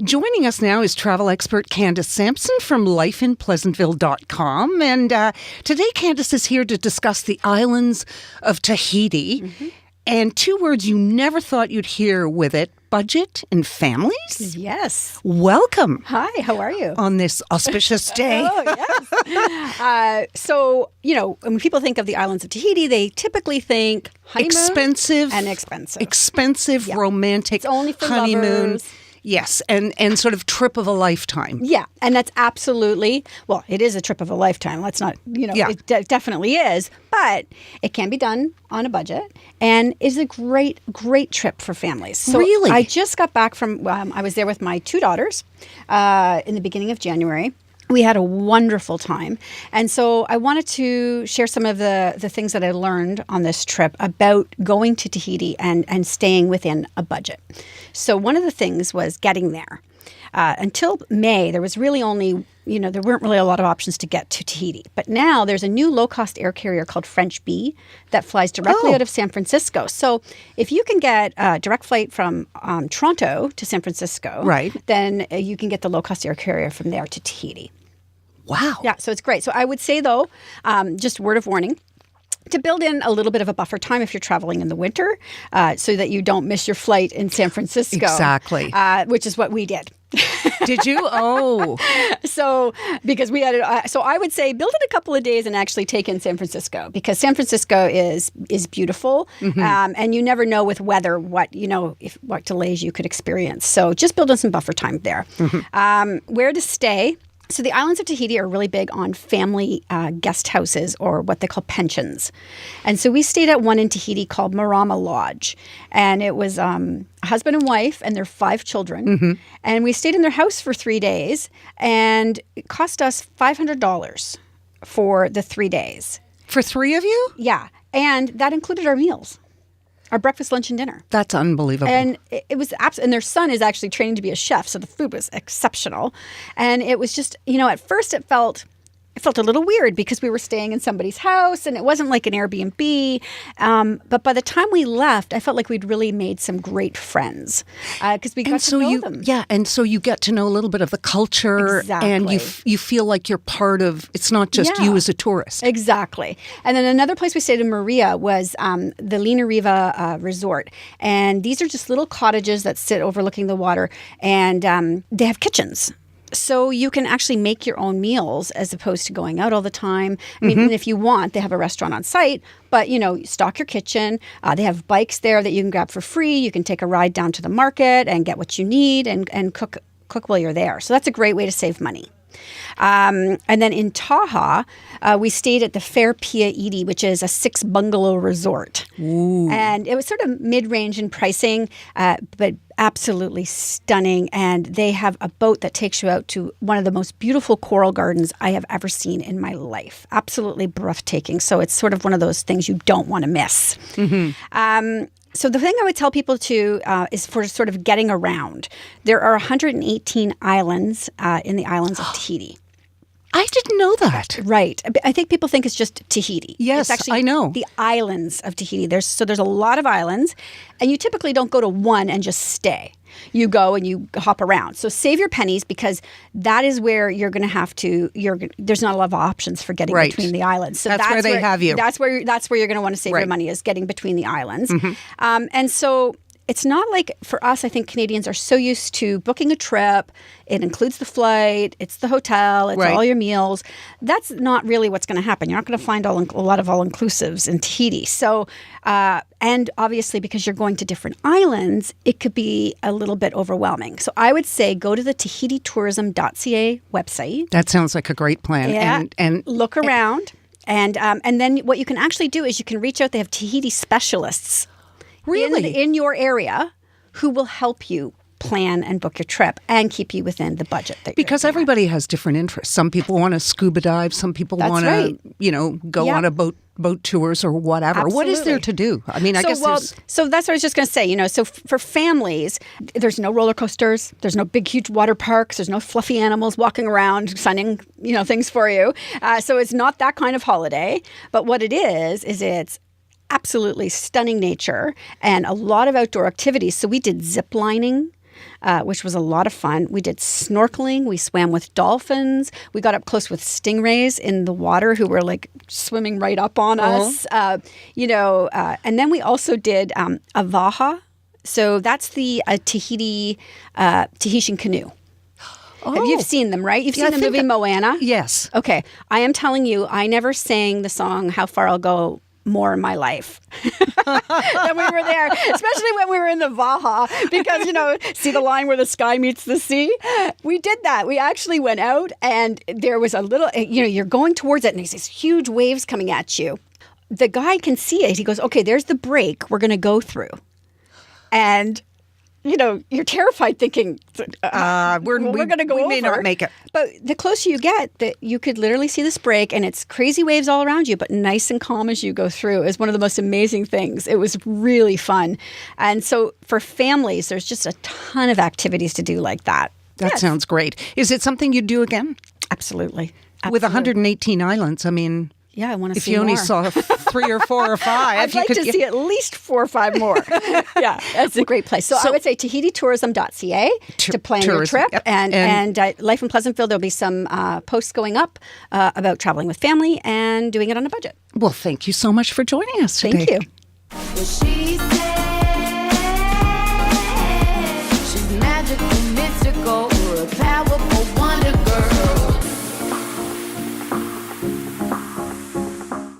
Joining us now is travel expert Candace Sampson from lifeinpleasantville.com. And today Candace is here to discuss the islands of Tahiti. Mm-hmm. And two words you never thought you'd hear with it, budget and families. Yes. Welcome. Hi, how are you? On this auspicious day. Oh, yes. When people think of the islands of Tahiti, they typically think honeymoon. Expensive. And expensive. Expensive, romantic it's only for honeymoon. Lovers. Yes, and sort of trip of a lifetime. Yeah, and that's absolutely, well, it is a trip of a lifetime. Let's not, it definitely is, but it can be done on a budget and is a great, great trip for families. So really? I just got back from, I was there with my two daughters in the beginning of January. We had a wonderful time. And so I wanted to share some of the things that I learned on this trip about going to Tahiti and staying within a budget. So one of the things was getting there. Until May, there was really only, there weren't really a lot of options to get to Tahiti. But now there's a new low-cost air carrier called French Bee that flies directly out of San Francisco. So if you can get a direct flight from Toronto to San Francisco, then you can get the low-cost air carrier from there to Tahiti. Wow. Yeah, so it's great. So I would say, though, just word of warning, to build in a little bit of a buffer time if you're traveling in the winter so that you don't miss your flight in San Francisco. Exactly. Which is what we did. Did you? Oh. So because we had, so I would say build in a couple of days and actually take in San Francisco because San Francisco is beautiful, and you never know with weather what delays you could experience. So just build in some buffer time there. Where to stay? So the islands of Tahiti are really big on family guest houses or what they call pensions. And so we stayed at one in Tahiti called Marama Lodge. And it was a husband and wife and their 5 children. And we stayed in their house for 3 days. And it cost us $500 for the 3 days. For 3 of you? Yeah. And that included our meals. Our breakfast, lunch, and dinner. That's unbelievable. And it was and their son is actually training to be a chef, so the food was exceptional. And it was just, at first it felt a little weird because we were staying in somebody's house and it wasn't like an Airbnb. But by the time we left, I felt like we'd really made some great friends because we got to know them. Yeah, and so you get to know a little bit of the culture and you feel like you're part of, it's not just you as a tourist. Exactly. And then another place we stayed in Maria was the Lina Riva Resort. And these are just little cottages that sit overlooking the water and they have kitchens. So you can actually make your own meals as opposed to going out all the time. I mean, and if you want, they have a restaurant on site, but, stock your kitchen. They have bikes there that you can grab for free. You can take a ride down to the market and get what you need and cook while you're there. So that's a great way to save money. And then in Taha, we stayed at the Fair Pia Iti, which is a 6-bungalow resort. Ooh. And it was sort of mid-range in pricing, but absolutely stunning. And they have a boat that takes you out to one of the most beautiful coral gardens I have ever seen in my life. Absolutely breathtaking. So it's sort of one of those things you don't want to miss. So the thing I would tell people to is for sort of getting around. There are 118 islands in the islands of Tahiti. I didn't know that. Right. I think people think it's just Tahiti. Yes, it's actually I know. The islands of Tahiti. There's a lot of islands, and you typically don't go to one and just stay. You go and you hop around. So save your pennies because that is where you're going to have to. There's not a lot of options for getting between the islands. So that's where they have you. That's where you're going to want to save your money is getting between the islands. And so. It's not like for us, I think Canadians are so used to booking a trip. It includes the flight, it's the hotel, it's all your meals. That's not really what's going to happen. You're not going to find a lot of all-inclusives in Tahiti. So, and obviously because you're going to different islands, it could be a little bit overwhelming. So I would say go to the tahititourism.ca website. That sounds like a great plan. Yeah, and look around. And then what you can actually do is you can reach out. They have Tahiti specialists. Really? In your area who will help you plan and book your trip and keep you within the budget. Because everybody has different interests. Some people want to scuba dive. Some people want to, go on a boat tours or whatever. Absolutely. What is there to do? I mean, I guess So that's what I was just going to say. So for families, there's no roller coasters. There's no big, huge water parks. There's no fluffy animals walking around signing, things for you. So it's not that kind of holiday. But what it is it's absolutely stunning nature and a lot of outdoor activities. So we did zip lining. which was a lot of fun. We did snorkeling. We swam with dolphins. We got up close with stingrays in the water who were like swimming right up on us. And then we also did a vaha. So that's the Tahitian canoe. You've seen them, right? You've seen the movie Moana? Yes. Okay. I am telling you, I never sang the song How Far I'll Go more in my life than we were there, especially when we were in the Vaha, because, see the line where the sky meets the sea? We did that. We actually went out and there was a little, you're going towards it and there's these huge waves coming at you. The guy can see it. He goes, okay, there's the break we're going to go through. And you're terrified thinking, we're going to go over. We may not make it. But the closer you get, that you could literally see this break and it's crazy waves all around you, but nice and calm as you go through is one of the most amazing things. It was really fun. And so for families, there's just a ton of activities to do like that. That sounds great. Is it something you'd do again? Absolutely. With 118 islands, I mean... Yeah, I want to see more. If you only more. saw 3 or 4 or 5. I'd like to see at least 4 or 5 more. Yeah, that's a great place. So I would say TahitiTourism.ca to plan your trip. Yep. And Life in Pleasantville, there'll be some posts going up about traveling with family and doing it on a budget. Well, thank you so much for joining us today. Thank you. Well, she said